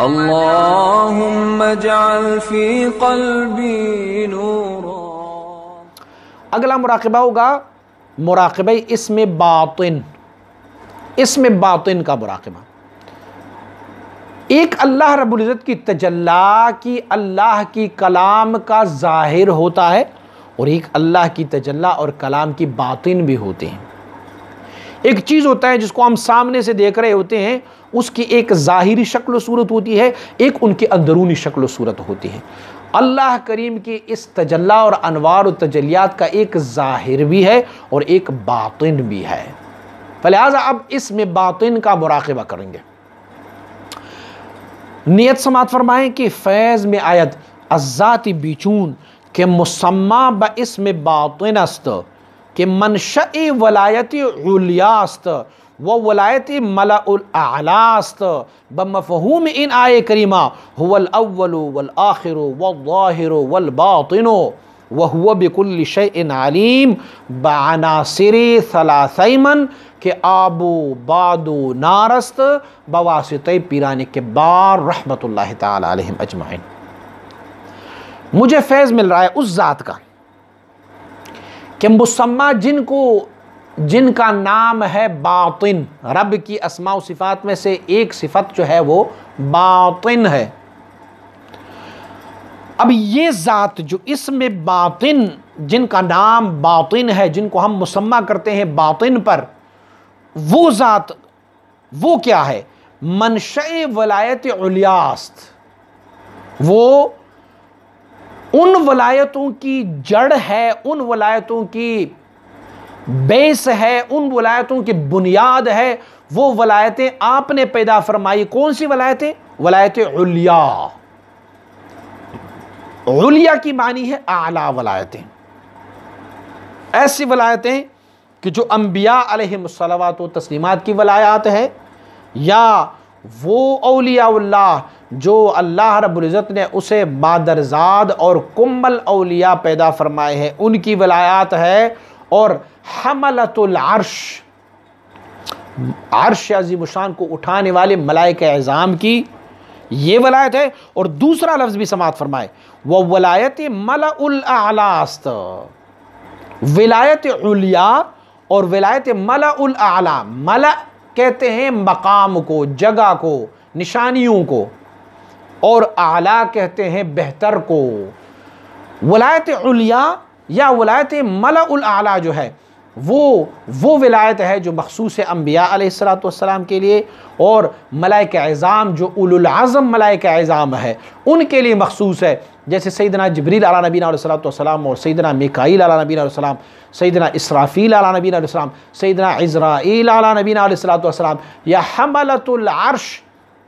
اللہم اجعل فی قلبی نورا۔ اگلا مراقبہ ہوگا مراقبہ اسم باطن، اسم باطن کا مراقبہ۔ ایک اللہ رب العزت کی تجلی کی اللہ کی کلام کا ظاہر ہوتا ہے، اور ایک اللہ کی تجلی اور کلام کی باطن بھی ہوتے ہیں۔ ایک چیز ہوتا ہے جس کو ہم سامنے سے دیکھ رہے ہوتے ہیں، اس کی ایک ظاہری شکل و صورت ہوتی ہے، ایک ان کی اندرونی شکل و صورت ہوتی ہے۔ اللہ کریم کی اس تجلی اور انوار و تجلیات کا ایک ظاہر بھی ہے اور ایک باطن بھی ہے۔ فلہذا اب اس میں باطن کا مراقبہ کریں گے۔ نیت سماعت فرمائیں کہ فیض میں آیت الذات بیچون کہ مسمع با اسم باطن است، کہ منشأ ولایت علیا است و ولایت ملأ الاعلی است، بمفہوم ان آیے کریمہ هو الاول والآخر والظاہر والباطن وهو بكل شيء علیم بعناصر ثلاثیمن کہ آب و باد و نارست بواسطہ پیران کبار رحمت اللہ تعالی علیہم اجمعین۔ مجھے فیض مل رہا ہے اس ذات کا کہ مسمع جن کا نام ہے باطن، رب کی اسماء و صفات میں سے ایک صفت جو ہے وہ باطن ہے۔ اب یہ ذات جو اسم باطن، جن کا نام باطن ہے، جن کو ہم مسمع کرتے ہیں باطن پر، وہ ذات وہ کیا ہے؟ منشأ ولایت علیا است، وہ ان ولایتوں کی جڑ ہے، ان ولایتوں کی بیس ہے، ان ولایتوں کی بنیاد ہے۔ وہ ولایتیں آپ نے پیدا فرمائی، کون سی ولایتیں؟ ولایت علیا۔ علیا کی معنی ہے اعلیٰ ولایتیں، ایسی ولایتیں کہ جو انبیاء علیہم الصلوات و تسلیمات کی ولایات ہے، یا وہ اولیاء اللہ جو اللہ رب العزت نے اسے مادرزاد اور کمل اولیاء پیدا فرمائے ہیں، ان کی ولایات ہے۔ اور حملۃ العرش، عرش عظیم الشان کو اٹھانے والے ملائکہ اعظام کی یہ ولایت ہے۔ اور دوسرا لفظ بھی سماعت فرمائے، وہ ولایت ملأ الاعلی است، ولایت علیا اور ولایت ملأ الاعلی۔ ملأ کہتے ہیں مقام کو، جگہ کو، نشانیوں کو، اور اعلیٰ کہتے ہیں بہتر کو۔ ولایت علیا یا ولایت ملأ الاعلی جو ہے وہ ولایت ہے جو مخصوص انبیاء علیہ السلام کے لیے، اور ملائکہ اعظام جو اولو العظم ملائکہ اعظام ہے ان کے لیے مخصوص ہے، جیسے سیدنا جبریل علیہ نبینا علیہ السلام، اور سیدنا میکائیل علیہ نبینا علیہ السلام، سیدنا اسرافیل علیہ نبینا علیہ السلام، سیدنا عزرائیل علیہ نبینا علیہ السلام، یا حملۃ العرش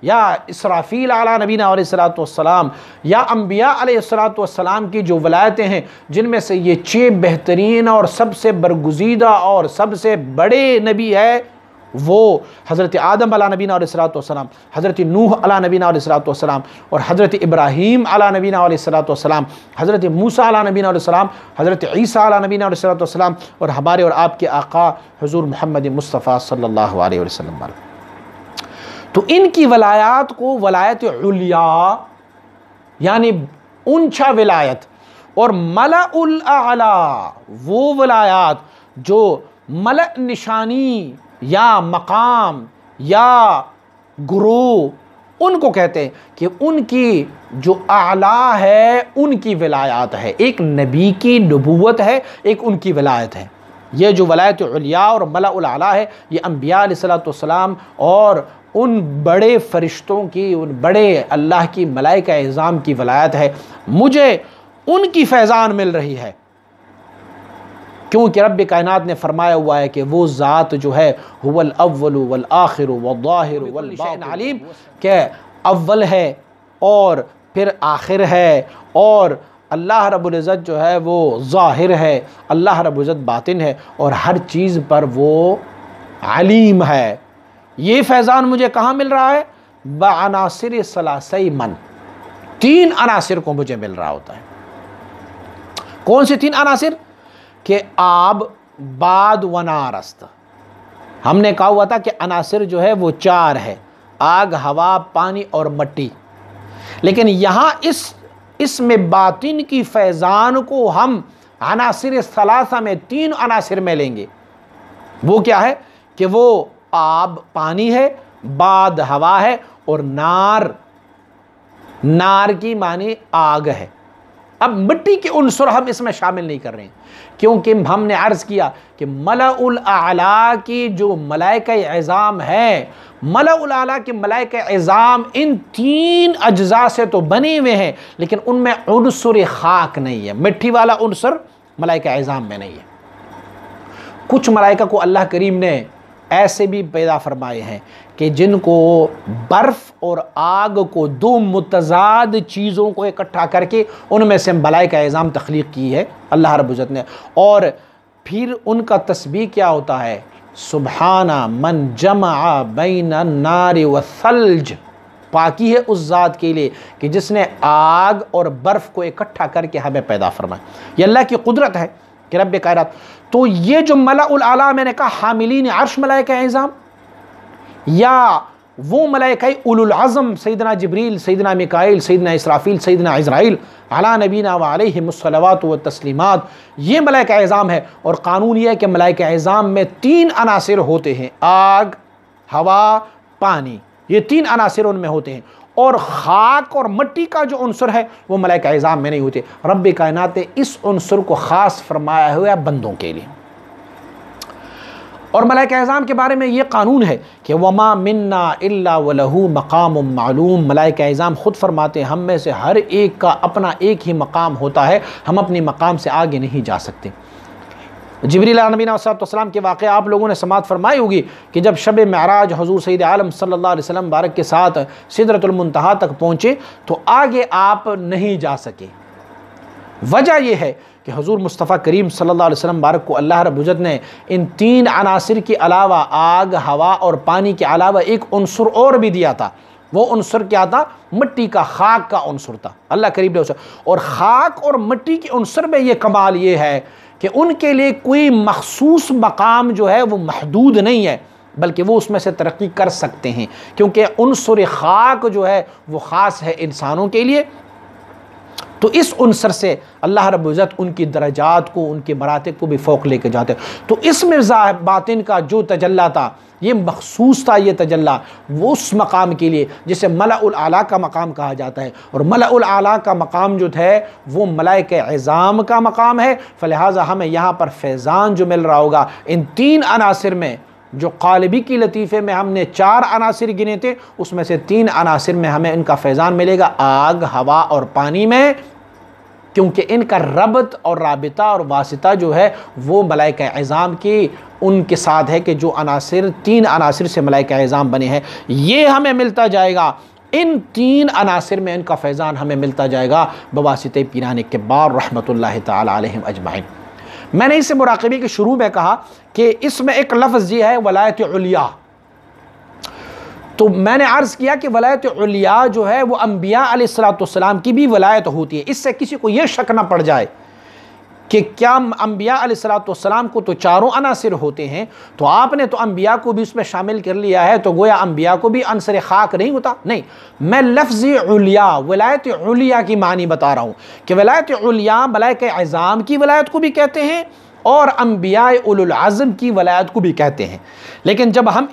یا اسرافیل علیہ نبینا علیہ السلام، یا انبیاء علیہ السلام کی جو ولایتیں ہیں، جن میں سے یہ 6 بہترین اور سب سے برگزیدہ اور سب سے بڑے نبی ہے، وہ حضرت آدم علیہ نبینا علیہ السلام، حضرت نوح علیہ نبینا علیہ السلام، اور حضرت ابراہیم علیہ نبینا علیہ السلام، حضرت موسیٰ علیہ نبینا علیہ السلام، حضرت عیسیٰ علیہ نبینا علیہ السلام، اور ہمارے اور آپ کے آقا حضور محمد مصطفیٰ صلی اللہ علیہ وسلم۔ تو ان کی ولایات کو ولایت علیا یعنی اونچا ولایت، اور ملأ الاعلی وہ ولایات جو ملأ نشانی یا مقام یا گروہ ان کو کہتے ہیں، کہ ان کی جو اعلیٰ ہے ان کی ولایات ہے، ایک نبی کی نبوت ہے، ایک ان کی ولایت ہے۔ یہ جو ولایت علیا اور ملأ الاعلی ہے، یہ انبیاء علیہ السلام اور ان بڑے فرشتوں کی، ان بڑے اللہ کی ملائکہ اعظام کی ولایت ہے۔ مجھے ان کی فیضان مل رہی ہے، کیونکہ رب کائنات نے فرمایا ہوا ہے کہ وہ ذات جو ہے هو الاول والآخر والظاہر والباطن علیم، کہ اول ہے اور پھر آخر ہے، اور اللہ رب العزت جو ہے وہ ظاہر ہے، اللہ رب العزت باطن ہے، اور ہر چیز پر وہ علیم ہے۔ یہ فیضان مجھے کہاں مل رہا ہے؟ بعناصر ثلاثی من، 3 عناصر کو مجھے مل رہا ہوتا ہے۔ کون سے 3 عناصر؟ کہ آب، باد و نار است۔ ہم نے کہا ہوا تھا کہ عناصر جو ہے وہ 4 ہے، آگ، ہوا، پانی اور مٹی۔ لیکن یہاں اس میں باطن کی فیضان کو ہم عناصر ثلاثہ میں 3 عناصر میں لیں گے۔ وہ کیا ہے کہ وہ آب پانی ہے، بعد ہوا ہے، اور نار کی معنی آگ ہے۔ اب مٹی کے عنصر ہم اس میں شامل نہیں کر رہے ہیں، کیونکہ ہم نے عرض کیا کہ ملأ الاعلیٰ کی جو ملائکہ عظام ہے، ملأ الاعلیٰ کے ملائکہ عظام ان 3 اجزاء سے تو بنے ہوئے ہیں، لیکن ان میں عنصر خاک نہیں ہے، مٹی والا عنصر ملائکہ عظام میں نہیں ہے۔ کچھ ملائکہ کو اللہ کریم نے ایسے بھی پیدا فرمائے ہیں کہ جن کو برف اور آگ کو 2 متضاد چیزوں کو اکٹھا کر کے ان میں سے ملائکہ عظام تخلیق کی ہے اللہ رب العزت نے، اور پھر ان کا تسبیح کیا ہوتا ہے، سبحان من جمع بین النار والثلج، پاکی ہے اس ذات کے لیے کہ جس نے آگ اور برف کو اکٹھا کر کے ہمیں پیدا فرمایا۔ یہ اللہ کی قدرت ہے کہ رب کائنات۔ تو یہ جو ملأ الاعلیٰ میں نے کہا حاملین عرش ملائکہ عظام، یا وہ ملائکہ اولو العظم سیدنا جبریل، سیدنا میکائیل، سیدنا اسرافیل، سیدنا عزرائیل علی نبینا وعلیہم الصلوات والتسلیمات، یہ ملائکہ عظام ہے۔ اور قانون یہ ہے کہ ملائکہ عظام میں 3 عناصر ہوتے ہیں، آگ، ہوا، پانی، یہ 3 عناصر ان میں ہوتے ہیں، اور خاک اور مٹی کا جو عنصر ہے وہ ملائکہ عظام میں نہیں ہوتے۔ رب کائنات نے اس عنصر کو خاص فرمایا ہوا ہے بندوں کے لیے۔ اور ملائکہ عظام کے بارے میں یہ قانون ہے کہ وما منا الا وله مقام معلوم، ملائکہ عظام خود فرماتے ہیں ہم میں سے ہر ایک کا اپنا ایک ہی مقام ہوتا ہے، ہم اپنے مقام سے آگے نہیں جا سکتے۔ جبریل علیہ نبینا والسلام کے واقعہ آپ لوگوں نے سماعت فرمائی ہوگی کہ جب شب معراج حضور سید عالم صلی اللہ علیہ وسلم بارک کے ساتھ سدرۃ المنتہا تک پہنچے تو آگے آپ نہیں جا سکے۔ وجہ یہ ہے کہ حضور مصطفیٰ کریم صلی اللہ علیہ وسلم بارک کو اللہ رب العزت نے ان 3 عناصر کے علاوہ، آگ، ہوا اور پانی کے علاوہ ایک عنصر اور بھی دیا تھا۔ وہ عنصر کیا تھا؟ مٹی کا، خاک کا عنصر تھا اللہ کریم نے اسے۔ اور خاک اور مٹی کے عنصر میں یہ کمال یہ ہے کہ ان کے لیے کوئی مخصوص مقام جو ہے وہ محدود نہیں ہے، بلکہ وہ اس میں سے ترقی کر سکتے ہیں، کیونکہ عنصر خاک جو ہے وہ خاص ہے انسانوں کے لیے۔ تو اس عنصر سے اللہ رب العزت ان کی درجات کو، ان کے مراتب کو بھی فوق لے کے جاتے ہیں۔ تو اس میں باطن کا جو تجلی تھا یہ مخصوص تھا، یہ تجلی وہ اس مقام کے لیے جسے ملأ الاعلیٰ کا مقام کہا جاتا ہے، اور ملأ الاعلیٰ کا مقام جو ہے وہ ملائکہ عظام کا مقام ہے۔ فلہٰذا ہمیں یہاں پر فیضان جو مل رہا ہوگا ان 3 عناصر میں، جو قالبی کی لطیفے میں ہم نے 4 عناصر گنے تھے، اس میں سے 3 عناصر میں ہمیں ان کا فیضان ملے گا، آگ، ہوا اور پانی میں، کیونکہ ان کا ربط اور رابطہ اور واسطہ جو ہے وہ ملائکہ عظام کی ان کے ساتھ ہے کہ جو عناصر 3 عناصر سے ملائکہ عظام بنے ہیں، یہ ہمیں ملتا جائے گا۔ ان 3 عناصر میں ان کا فیضان ہمیں ملتا جائے گا بواسطہ پیران کبار رحمۃ اللہ تعالی علیہم اجمعین۔ میں نے اسے مراقبے کے شروع میں کہا کہ اس میں ایک لفظ یہ ہے ولایت علیہ، تو میں نے عرض کیا کہ ولایت علیہ جو ہے وہ انبیاء علیہ السلام کی بھی ولایت ہوتی ہے۔ اس سے کسی کو یہ شک نہ پڑ جائے کہ کیا انبیاء علیہ السلام کو تو 4 عناصر ہوتے ہیں، تو آپ نے تو انبیاء کو بھی اس میں شامل کر لیا ہے، تو گویا انبیاء کو بھی عنصر خاک نہیں ہوتا؟ نہیں، میں لفظ علیہ، ولایت علیہ کی معنی بتا رہا ہوں کہ ولایت علیہ ملائکہ عظام کی ولایت کو بھی کہتے ہیں اور انبیاء اولو العزم کی ولایت کو بھی کہتے ہیں۔ لیکن جب ہم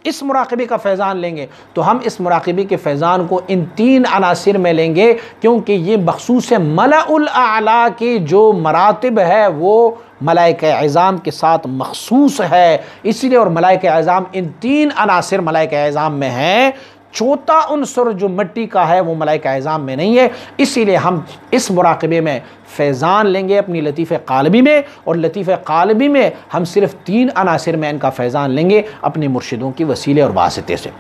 اس مراقبے کا فیضان لیں گے تو ہم اس مراقبے کے فیضان کو ان 3 عناصر میں لیں گے، کیونکہ یہ مخصوص ہے ملأ الاعلیٰ کی جو مراتب ہے وہ ملائکہ عظام کے ساتھ مخصوص ہے، اس لیے اور ملائکہ عظام ان 3 عناصر ملائکہ عظام میں ہیں۔ چوتھا عنصر جو مٹی کا ہے وہ ملائکہ عظام میں نہیں ہے، اسی لیے ہم اس مراقبے میں فیضان لیں گے اپنی لطیف قالبی میں، اور لطیف قالبی میں ہم صرف 3 عناصر میں ان کا فیضان لیں گے اپنے مرشدوں کی وسیلے اور واسطے سے۔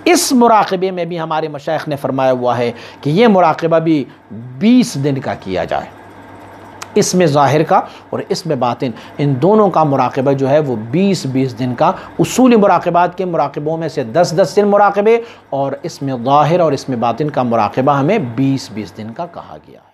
اس مراقبے میں بھی ہمارے مشائخ نے فرمایا ہوا ہے کہ یہ مراقبہ بھی 20 دن کا کیا جائے، اس میں ظاہر کا اور اس میں باطن، ان دونوں کا مراقبہ جو ہے وہ 20 دن کا، اصولی مراقبات کے مراقبوں میں سے 10 دن مراقبے، اور اس میں ظاہر اور اس میں باطن کا مراقبہ ہمیں 20 دن کا کہا گیا ہے۔